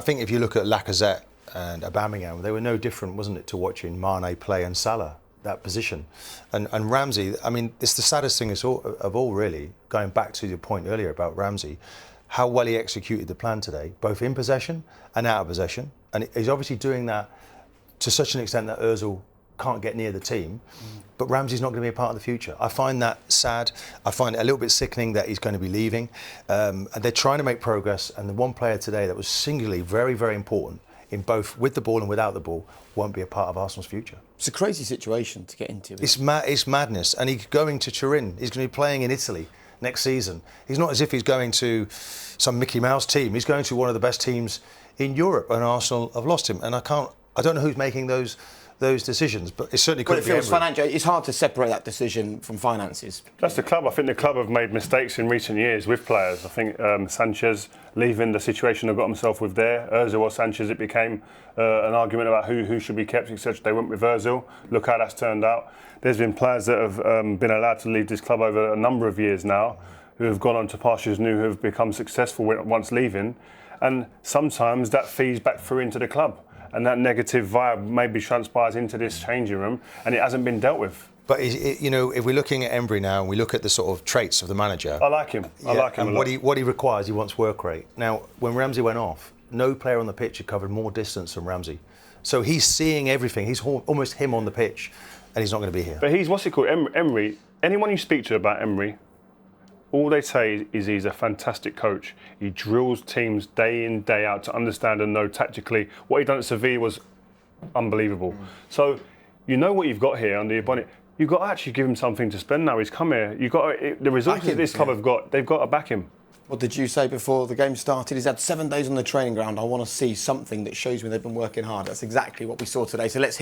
I think if you look at Lacazette and Aubameyang, they were no different, wasn't it, to watching Mane play and Salah, that position. And Ramsey, I mean, it's the saddest thing of all, really, going back to your point earlier about Ramsey, how well he executed the plan today, both in possession and out of possession. And he's obviously doing that to such an extent that Ozil can't get near the team, but Ramsey's not going to be a part of the future. I find that sad. I find it a little bit sickening that he's going to be leaving. And they're trying to make progress, and the one player today that was singularly very, very important in both with the ball and without the ball won't be a part of Arsenal's future. It's a crazy situation to get into. It's madness, and he's going to Turin. He's going to be playing in Italy next season. He's not as if he's going to some Mickey Mouse team. He's going to one of the best teams in Europe, and Arsenal have lost him. And I don't know who's making those decisions, but it certainly could be. Financial. It's hard to separate that decision from finances. That's the club. I think the club have made mistakes in recent years with players. I think Sanchez leaving, the situation he got himself with there. Ozil or Sanchez, it became an argument about who should be kept, etc. They went with Ozil. Look how that's turned out. There's been players that have been allowed to leave this club over a number of years now, who have gone on to pastures new, who have become successful once leaving, and sometimes that feeds back through into the club. And that negative vibe maybe transpires into this changing room, and it hasn't been dealt with. But you know, if we're looking at Embry now and we look at the sort of traits of the manager, I like him. I like him. And what he requires, he wants work rate. Now, when Ramsey went off, no player on the pitch had covered more distance than Ramsey. So he's seeing everything. He's almost him on the pitch, and he's not going to be here. But he's Emery. Anyone you speak to about Emery, all they say is he's a fantastic coach. He drills teams day in, day out to understand and know tactically. What he done at Sevilla was unbelievable. So you know what you've got here under your bonnet. You've got to actually give him something to spend now. He's come here. The resources this club have got, they've got to back him. What did you say before the game started? He's had 7 days on the training ground. I want to see something that shows me they've been working hard. That's exactly what we saw today. So let's hear.